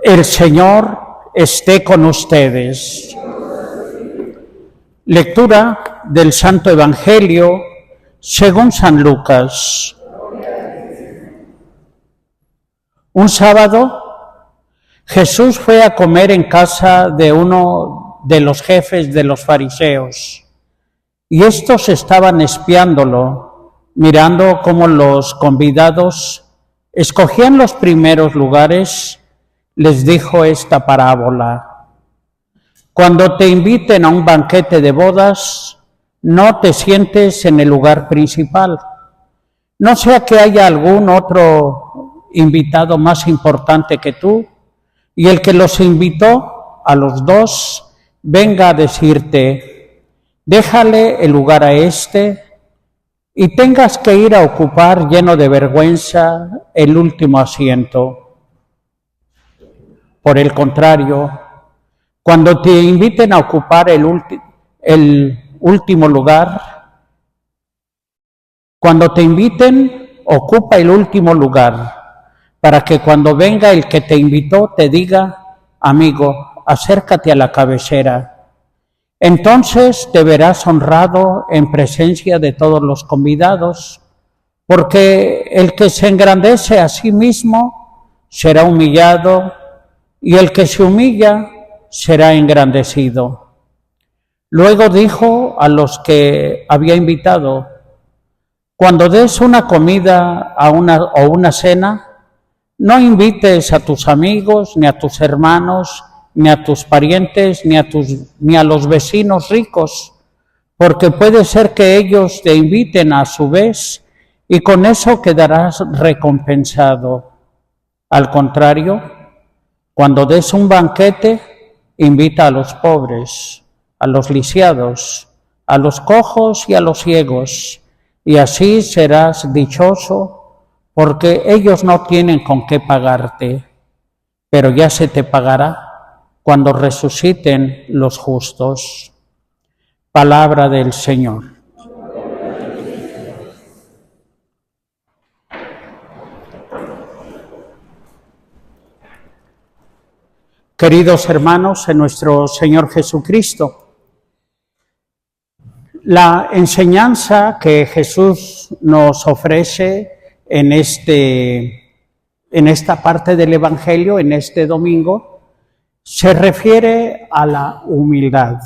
El Señor esté con ustedes. Lectura del Santo Evangelio según San Lucas. Un sábado, Jesús fue a comer en casa de uno de los jefes de los fariseos, y estos estaban espiándolo, mirando cómo los convidados escogían los primeros lugares. Les dijo esta parábola: cuando te inviten a un banquete de bodas, no te sientes en el lugar principal, no sea que haya algún otro invitado más importante que tú, y el que los invitó a los dos venga a decirte: déjale el lugar a este, y tengas que ir a ocupar, lleno de vergüenza, el último asiento. Por el contrario, cuando te inviten a ocupar el último lugar, cuando te inviten, ocupa el último lugar, para que cuando venga el que te invitó te diga: amigo, acércate a la cabecera. Entonces te verás honrado en presencia de todos los convidados, porque el que se engrandece a sí mismo será humillado, y el que se humilla será engrandecido. Luego dijo a los que había invitado: cuando des una comida o una cena, no invites a tus amigos, ni a tus hermanos, ni a tus parientes, ni a los vecinos ricos, porque puede ser que ellos te inviten a su vez, y con eso quedarás recompensado. Al contrario, cuando des un banquete, invita a los pobres, a los lisiados, a los cojos y a los ciegos, y así serás dichoso, porque ellos no tienen con qué pagarte, pero ya se te pagará cuando resuciten los justos. Palabra del Señor. Queridos hermanos en nuestro Señor Jesucristo, la enseñanza que Jesús nos ofrece en esta parte del Evangelio, en este domingo, se refiere a la humildad.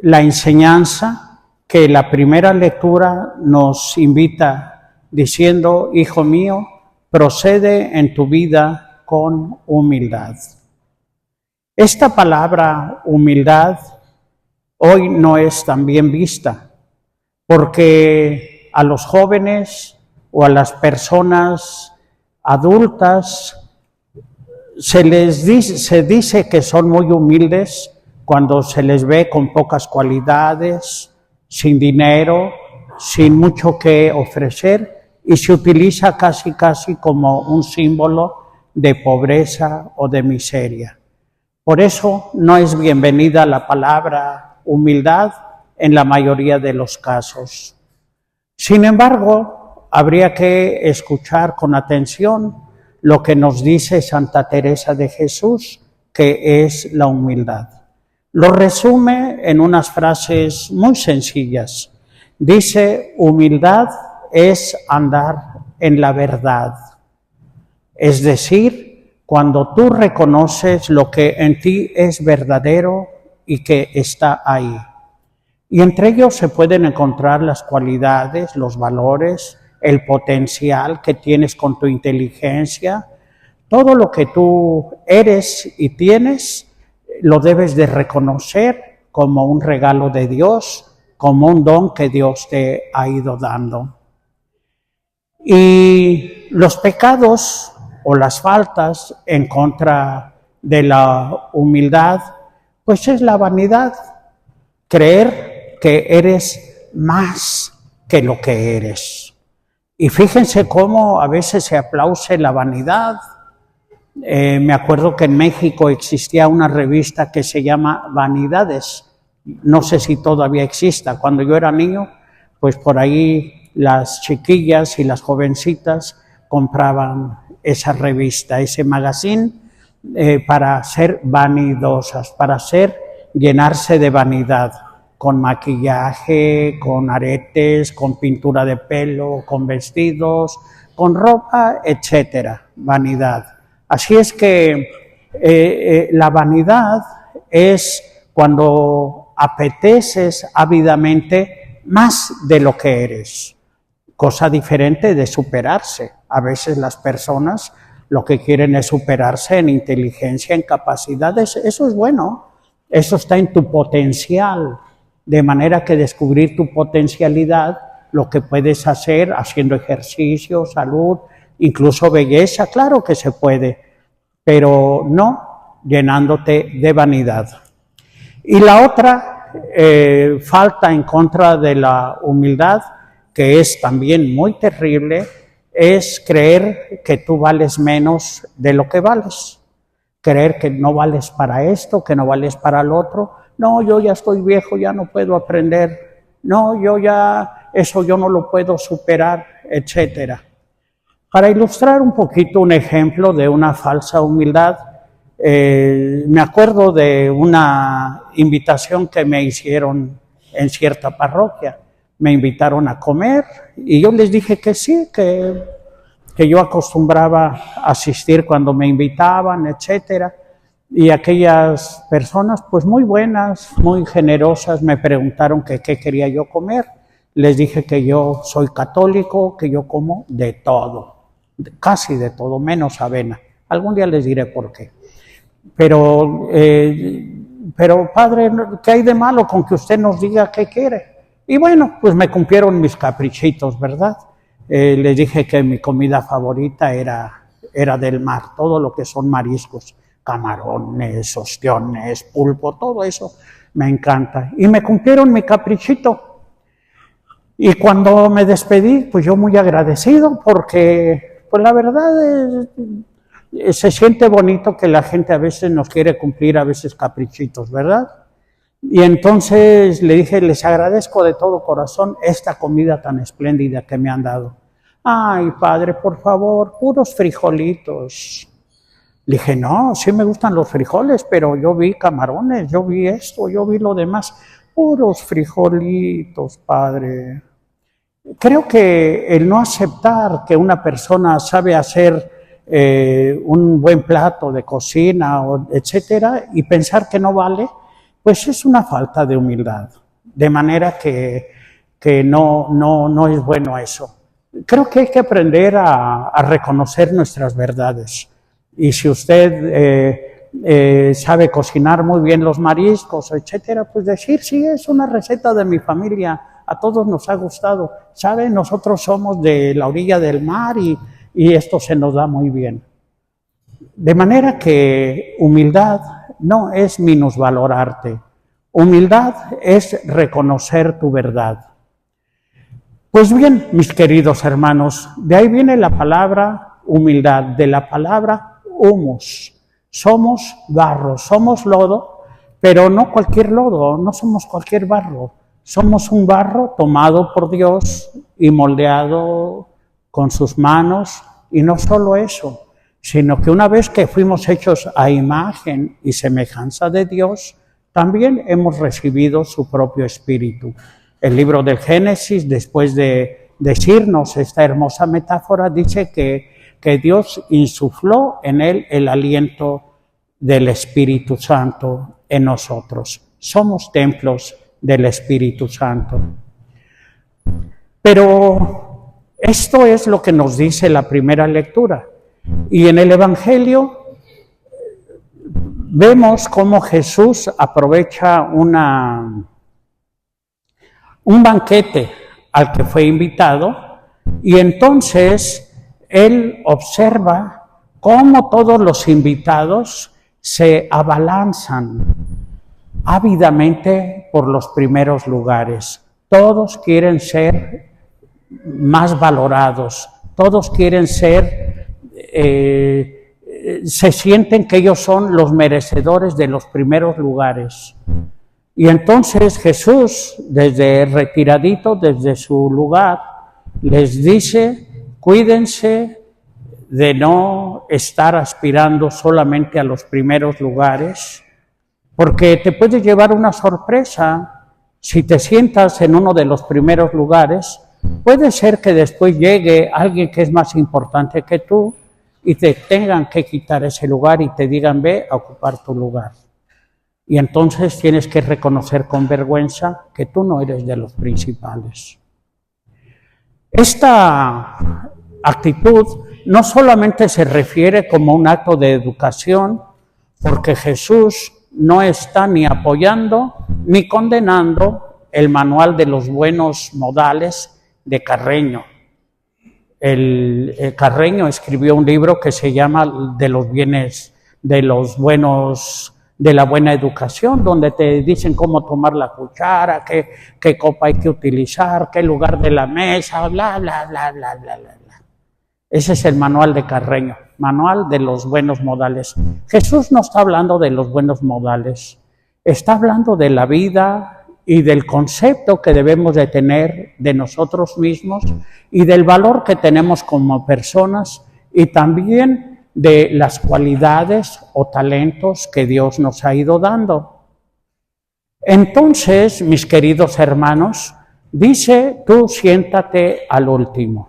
La enseñanza que la primera lectura nos invita diciendo: hijo mío, procede en tu vida con humildad. Esta palabra humildad hoy no es tan bien vista, porque a los jóvenes o a las personas adultas se dice que son muy humildes cuando se les ve con pocas cualidades, sin dinero, sin mucho que ofrecer, y se utiliza casi como un símbolo de pobreza o de miseria. Por eso no es bienvenida la palabra humildad en la mayoría de los casos. Sin embargo, habría que escuchar con atención lo que nos dice Santa Teresa de Jesús, que es la humildad. Lo resume en unas frases muy sencillas. Dice: humildad es andar en la verdad. Es decir, cuando tú reconoces lo que en ti es verdadero y que está ahí. Y entre ellos se pueden encontrar las cualidades, los valores, el potencial que tienes con tu inteligencia. Todo lo que tú eres y tienes lo debes de reconocer como un regalo de Dios, como un don que Dios te ha ido dando. Y los pecados o las faltas en contra de la humildad, pues es la vanidad. Creer que eres más que lo que eres. Y fíjense cómo a veces se aplaude la vanidad. Me acuerdo que en México existía una revista que se llama Vanidades. No sé si todavía exista. Cuando yo era niño, pues por ahí las chiquillas y las jovencitas compraban esa revista, ese magazine, para ser vanidosas, para llenarse de vanidad, con maquillaje, con aretes, con pintura de pelo, con vestidos, con ropa, etcétera, vanidad. Así es que la vanidad es cuando apeteces ávidamente más de lo que eres, cosa diferente de superarse. A veces las personas lo que quieren es superarse en inteligencia, en capacidades. Eso es bueno, eso está en tu potencial, de manera que descubrir tu potencialidad, lo que puedes hacer haciendo ejercicio, salud, incluso belleza, claro que se puede, pero no llenándote de vanidad. Y la otra falta en contra de la humildad, que es también muy terrible, es creer que tú vales menos de lo que vales. Creer que no vales para esto, que no vales para lo otro. No, yo ya estoy viejo, ya no puedo aprender. No, eso yo no lo puedo superar, etcétera. Para ilustrar un poquito un ejemplo de una falsa humildad, me acuerdo de una invitación que me hicieron en cierta parroquia. Me invitaron a comer y yo les dije que sí, que yo acostumbraba a asistir cuando me invitaban, etcétera. Y aquellas personas, pues muy buenas, muy generosas, me preguntaron que qué quería yo comer. Les dije que yo soy católico, que yo como de todo, casi de todo, menos avena. Algún día les diré por qué. Pero padre, ¿qué hay de malo con que usted nos diga qué quiere? Y bueno, pues me cumplieron mis caprichitos, ¿verdad? Les dije que mi comida favorita era del mar, todo lo que son mariscos, camarones, ostiones, pulpo, todo eso me encanta. Y me cumplieron mi caprichito. Y cuando me despedí, pues yo muy agradecido porque, pues la verdad se siente bonito que la gente a veces nos quiere cumplir a veces caprichitos, ¿verdad? Y entonces le dije, les agradezco de todo corazón esta comida tan espléndida que me han dado. Ay, padre, por favor, puros frijolitos. Le dije, no, sí me gustan los frijoles, pero yo vi camarones, yo vi esto, yo vi lo demás. Puros frijolitos, padre. Creo que el no aceptar que una persona sabe hacer un buen plato de cocina, etcétera, y pensar que no vale, pues es una falta de humildad, de manera que no es bueno eso. Creo que hay que aprender a reconocer nuestras verdades. Y si usted sabe cocinar muy bien los mariscos, etcétera, pues decir, sí, es una receta de mi familia, a todos nos ha gustado. ¿Sabe? Nosotros somos de la orilla del mar y esto se nos da muy bien. De manera que humildad no es minusvalorarte. Humildad es reconocer tu verdad. Pues bien, mis queridos hermanos, de ahí viene la palabra humildad, de la palabra humus. Somos barro, somos lodo, pero no cualquier lodo, no somos cualquier barro. Somos un barro tomado por Dios y moldeado con sus manos, y no solo eso, sino que una vez que fuimos hechos a imagen y semejanza de Dios, también hemos recibido su propio espíritu. El libro del Génesis, después de decirnos esta hermosa metáfora, dice que Dios insufló en él el aliento del Espíritu Santo en nosotros. Somos templos del Espíritu Santo. Pero esto es lo que nos dice la primera lectura. Y en el Evangelio vemos cómo Jesús aprovecha un banquete al que fue invitado, y entonces él observa cómo todos los invitados se abalanzan ávidamente por los primeros lugares. Todos quieren ser más valorados, todos quieren ser, se sienten que ellos son los merecedores de los primeros lugares. Y entonces Jesús, desde retiradito, desde su lugar, les dice, cuídense de no estar aspirando solamente a los primeros lugares, porque te puede llevar una sorpresa. Si te sientas en uno de los primeros lugares, puede ser que después llegue alguien que es más importante que tú y te tengan que quitar ese lugar y te digan, ve a ocupar tu lugar. Y entonces tienes que reconocer con vergüenza que tú no eres de los principales. Esta actitud no solamente se refiere como un acto de educación, porque Jesús no está ni apoyando ni condenando el manual de los buenos modales de Carreño. El Carreño escribió un libro que se llama de la buena educación, donde te dicen cómo tomar la cuchara, qué copa hay que utilizar, qué lugar de la mesa, bla, bla, bla, bla, bla, bla. Ese es el manual de Carreño, manual de los buenos modales. Jesús no está hablando de los buenos modales, está hablando de la vida y del concepto que debemos de tener de nosotros mismos y del valor que tenemos como personas y también de las cualidades o talentos que Dios nos ha ido dando. Entonces, mis queridos hermanos, dice, tú siéntate al último.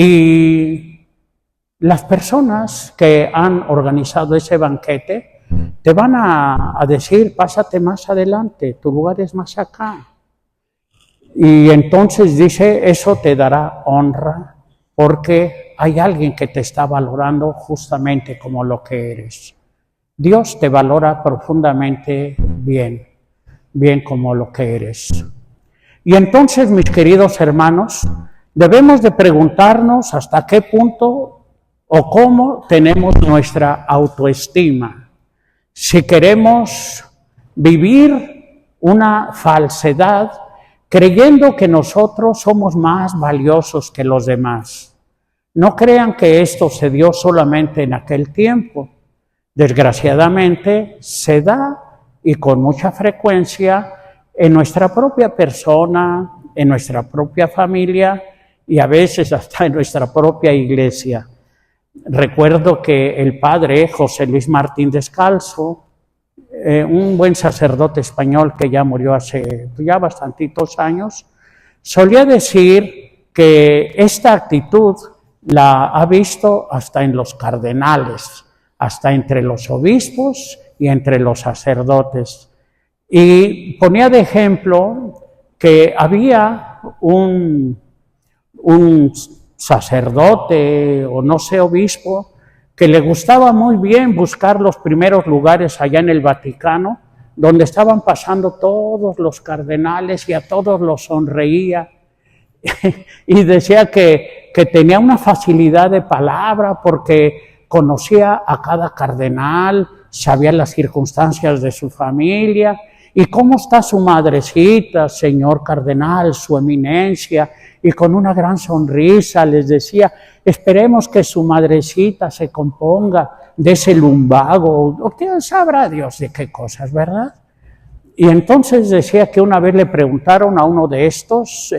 Y las personas que han organizado ese banquete te van a decir, pásate más adelante, tu lugar es más acá. Y entonces dice, eso te dará honra, porque hay alguien que te está valorando justamente como lo que eres. Dios te valora profundamente bien como lo que eres. Y entonces, mis queridos hermanos, debemos de preguntarnos hasta qué punto o cómo tenemos nuestra autoestima. Si queremos vivir una falsedad creyendo que nosotros somos más valiosos que los demás. No crean que esto se dio solamente en aquel tiempo. Desgraciadamente se da y con mucha frecuencia en nuestra propia persona, en nuestra propia familia y a veces hasta en nuestra propia iglesia. Recuerdo que el padre José Luis Martín Descalzo, un buen sacerdote español que ya murió hace ya bastantitos años, solía decir que esta actitud la ha visto hasta en los cardenales, hasta entre los obispos y entre los sacerdotes. Y ponía de ejemplo que había un sacerdote o no sé, obispo, que le gustaba muy bien buscar los primeros lugares allá en el Vaticano, donde estaban pasando todos los cardenales y a todos los sonreía. Y decía que tenía una facilidad de palabra porque conocía a cada cardenal, sabía las circunstancias de su familia y cómo está su madrecita, señor cardenal, su eminencia, y con una gran sonrisa les decía, esperemos que su madrecita se componga de ese lumbago, o que sabrá Dios de qué cosas, ¿verdad? Y entonces decía que una vez le preguntaron a uno de estos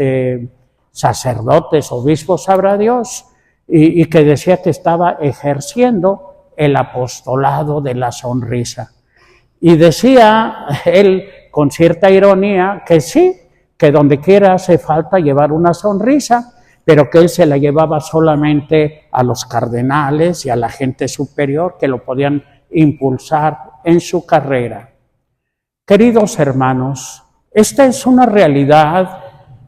sacerdotes, obispos, sabrá Dios, y que decía que estaba ejerciendo el apostolado de la sonrisa. Y decía él con cierta ironía que sí, que donde quiera hace falta llevar una sonrisa, pero que él se la llevaba solamente a los cardenales y a la gente superior que lo podían impulsar en su carrera. Queridos hermanos, esta es una realidad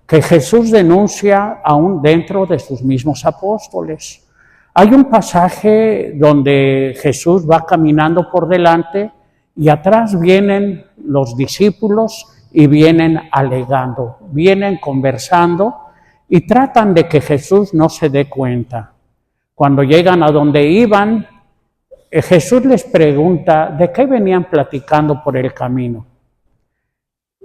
que Jesús denuncia aún dentro de sus mismos apóstoles. Hay un pasaje donde Jesús va caminando por delante y atrás vienen los discípulos y vienen alegando, vienen conversando y tratan de que Jesús no se dé cuenta. Cuando llegan a donde iban, Jesús les pregunta de qué venían platicando por el camino.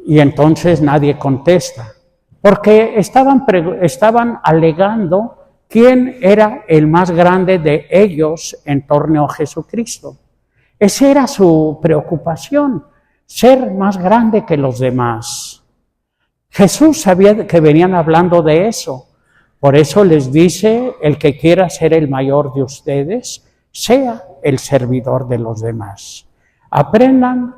Y entonces nadie contesta, porque estaban alegando quién era el más grande de ellos en torno a Jesucristo. Esa era su preocupación, ser más grande que los demás. Jesús sabía que venían hablando de eso, Por eso les dice, el que quiera ser el mayor de ustedes, sea el servidor de los demás. Aprendan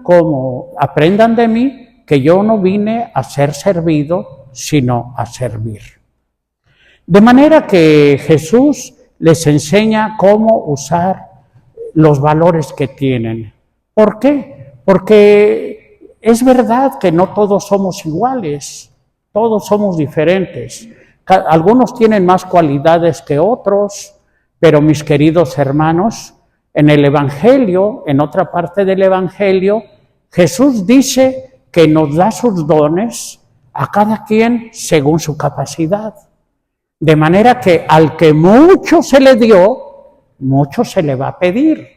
de mí, que yo no vine a ser servido, sino a servir. De manera que Jesús les enseña cómo usar los valores que tienen. ¿Por qué? Porque es verdad que no todos somos iguales, todos somos diferentes. Algunos tienen más cualidades que otros, pero mis queridos hermanos, en el Evangelio, en otra parte del Evangelio, Jesús dice que nos da sus dones a cada quien según su capacidad. De manera que al que mucho se le dio, mucho se le va a pedir.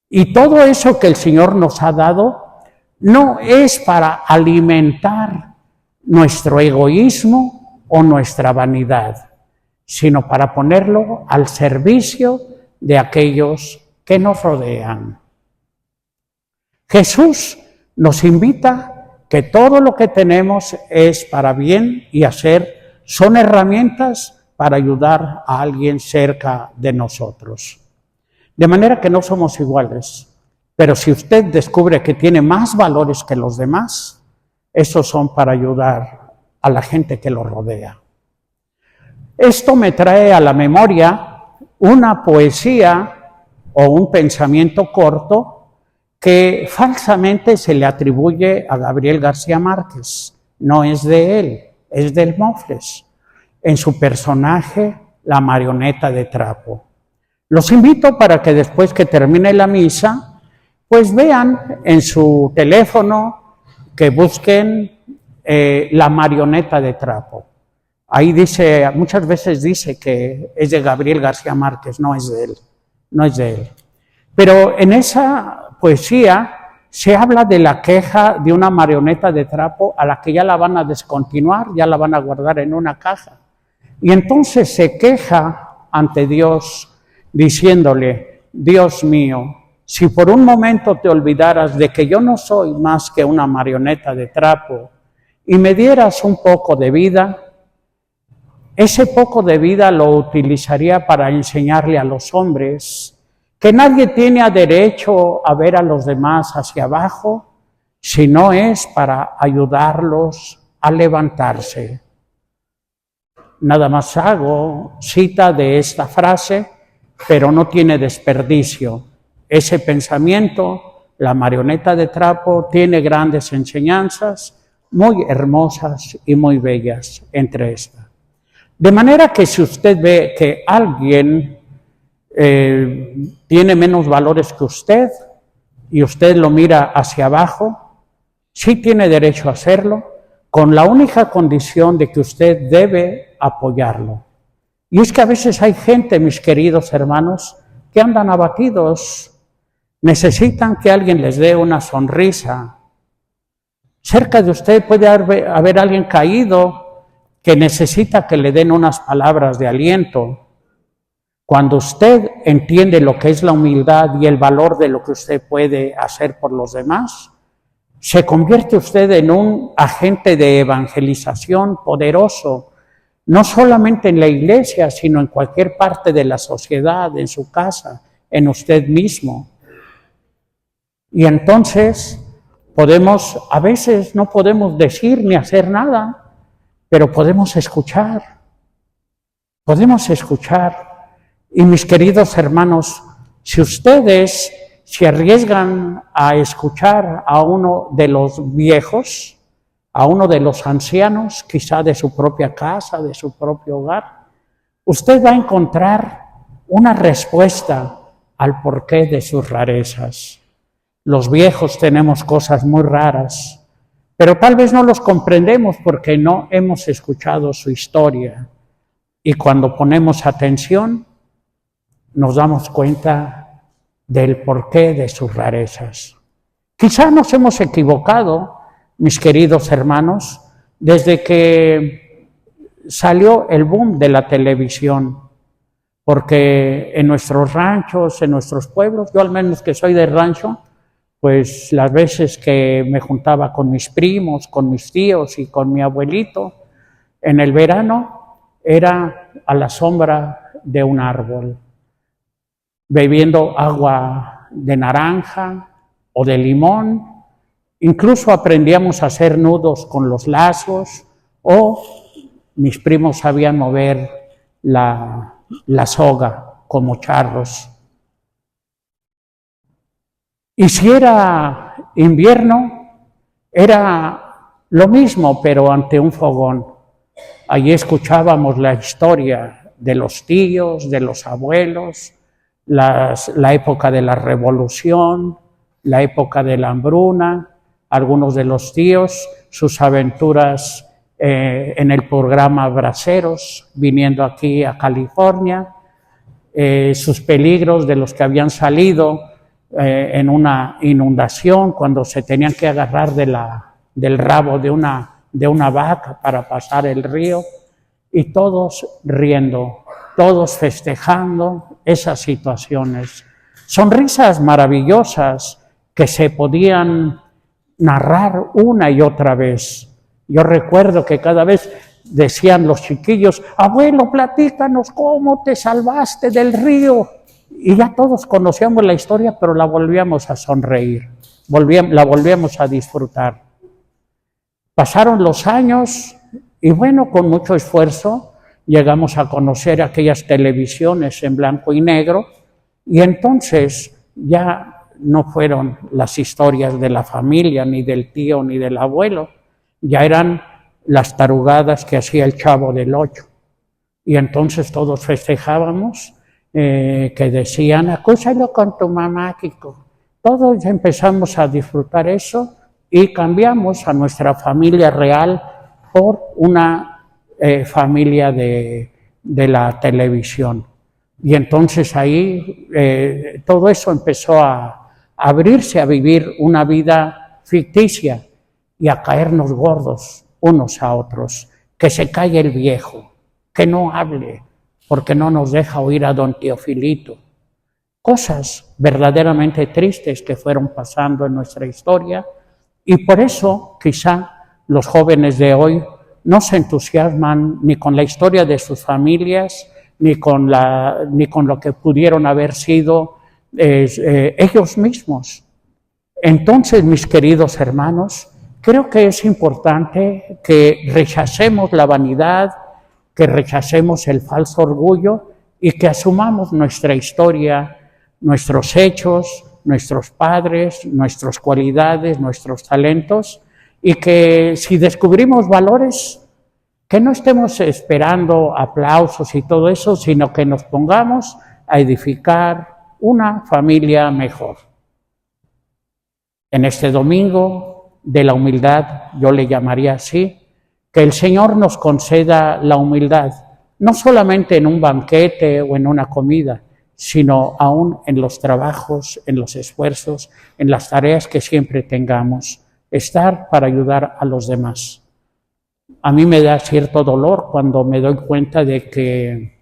Y todo eso que el Señor nos ha dado no es para alimentar nuestro egoísmo o nuestra vanidad, sino para ponerlo al servicio de aquellos que nos rodean. Jesús nos invita que todo lo que tenemos es para bien y son herramientas para ayudar a alguien cerca de nosotros. De manera que no somos iguales, pero si usted descubre que tiene más valores que los demás, esos son para ayudar a la gente que lo rodea. Esto me trae a la memoria una poesía o un pensamiento corto que falsamente se le atribuye a Gabriel García Márquez. No es de él, es del Mofles, en su personaje, la marioneta de trapo. Los invito para que después que termine la misa, pues vean en su teléfono, que busquen la marioneta de trapo. Ahí dice, muchas veces dice que es de Gabriel García Márquez, no es de él. Pero en esa poesía se habla de la queja de una marioneta de trapo a la que ya la van a descontinuar, ya la van a guardar en una caja. Y entonces se queja ante Dios diciéndole, Dios mío, si por un momento te olvidaras de que yo no soy más que una marioneta de trapo y me dieras un poco de vida, ese poco de vida lo utilizaría para enseñarle a los hombres que nadie tiene derecho a ver a los demás hacia abajo, si no es para ayudarlos a levantarse. Nada más hago cita de esta frase, pero no tiene desperdicio. Ese pensamiento, la marioneta de trapo, tiene grandes enseñanzas, muy hermosas y muy bellas entre estas. De manera que si usted ve que alguien tiene menos valores que usted y usted lo mira hacia abajo, sí tiene derecho a hacerlo, con la única condición de que usted debe apoyarlo. Y es que a veces hay gente, mis queridos hermanos, que andan abatidos, necesitan que alguien les dé una sonrisa. Cerca de usted puede haber alguien caído que necesita que le den unas palabras de aliento. Cuando usted entiende lo que es la humildad y el valor de lo que usted puede hacer por los demás, se convierte usted en un agente de evangelización poderoso, no solamente en la iglesia, sino en cualquier parte de la sociedad, en su casa, en usted mismo. Y entonces a veces no podemos decir ni hacer nada, pero podemos escuchar. Y mis queridos hermanos, si ustedes se arriesgan a escuchar a uno de los viejos, a uno de los ancianos, quizá de su propia casa, de su propio hogar, usted va a encontrar una respuesta al porqué de sus rarezas. Los viejos tenemos cosas muy raras, pero tal vez no los comprendemos porque no hemos escuchado su historia. Y cuando ponemos atención, nos damos cuenta del porqué de sus rarezas. Quizá nos hemos equivocado, mis queridos hermanos, desde que salió el boom de la televisión, porque en nuestros ranchos, en nuestros pueblos, yo al menos que soy de rancho, pues las veces que me juntaba con mis primos, con mis tíos y con mi abuelito, en el verano, era a la sombra de un árbol, bebiendo agua de naranja o de limón. Incluso aprendíamos a hacer nudos con los lazos, o mis primos sabían mover la soga como charros. Y si era invierno, era lo mismo, pero ante un fogón. Allí escuchábamos la historia de los tíos, de los abuelos, la época de la revolución, la época de la hambruna, algunos de los tíos, sus aventuras en el programa Braceros, viniendo aquí a California, sus peligros de los que habían salido en una inundación, cuando se tenían que agarrar del rabo de una vaca para pasar el río, y todos riendo, todos festejando esas situaciones. Sonrisas maravillosas que se podían narrar una y otra vez. Yo recuerdo que cada vez decían los chiquillos: abuelo, platícanos cómo te salvaste del río. Y ya todos conocíamos la historia, pero la volvíamos a sonreír, la volvíamos a disfrutar. Pasaron los años y bueno, con mucho esfuerzo llegamos a conocer aquellas televisiones en blanco y negro, y entonces ya no fueron las historias de la familia, ni del tío, ni del abuelo, ya eran las tarugadas que hacía el Chavo del Ocho. Y entonces todos festejábamos, que decían: acúsalo con tu mamá, Kiko. Todos empezamos a disfrutar eso y cambiamos a nuestra familia real por una familia de la televisión. Y entonces ahí todo eso empezó a abrirse, a vivir una vida ficticia y a caernos gordos unos a otros. Que se calle el viejo, que no hable, porque no nos deja oír a don Teofilito. Cosas verdaderamente tristes que fueron pasando en nuestra historia, y por eso quizá los jóvenes de hoy no se entusiasman ni con la historia de sus familias, ni con lo que pudieron haber sido ellos mismos. Entonces, mis queridos hermanos, creo que es importante que rechacemos la vanidad, que rechacemos el falso orgullo y que asumamos nuestra historia, nuestros hechos, nuestros padres, nuestras cualidades, nuestros talentos, y que si descubrimos valores, que no estemos esperando aplausos y todo eso, sino que nos pongamos a edificar una familia mejor. En este domingo de la humildad, yo le llamaría así, que el Señor nos conceda la humildad, no solamente en un banquete o en una comida, sino aún en los trabajos, en los esfuerzos, en las tareas que siempre tengamos, estar para ayudar a los demás. A mí me da cierto dolor cuando me doy cuenta de que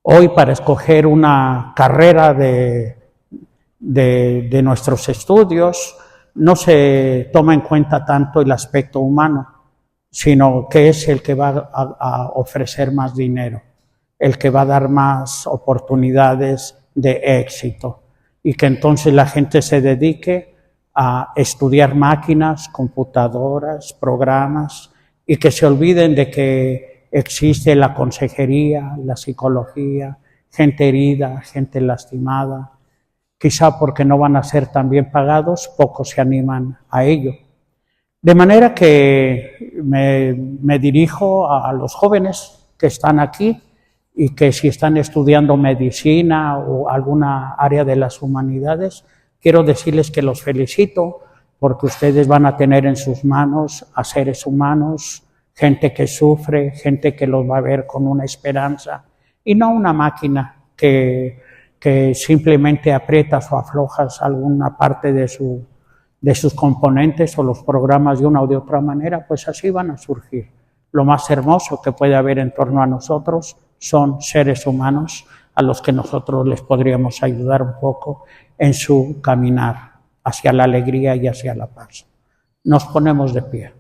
hoy, para escoger una carrera de nuestros estudios, no se toma en cuenta tanto el aspecto humano, sino que es el que va a ofrecer más dinero, el que va a dar más oportunidades de éxito, y que entonces la gente se dedique a estudiar máquinas, computadoras, programas, y que se olviden de que existe la consejería, la psicología, gente herida, gente lastimada. Quizá porque no van a ser tan bien pagados, pocos se animan a ello. De manera que me dirijo a los jóvenes que están aquí y que si están estudiando medicina o alguna área de las humanidades, quiero decirles que los felicito, porque ustedes van a tener en sus manos a seres humanos, gente que sufre, gente que los va a ver con una esperanza, y no una máquina que simplemente aprietas o aflojas alguna parte de sus componentes o los programas de una o de otra manera, pues así van a surgir. Lo más hermoso que puede haber en torno a nosotros son seres humanos a los que nosotros les podríamos ayudar un poco en su caminar hacia la alegría y hacia la paz. Nos ponemos de pie.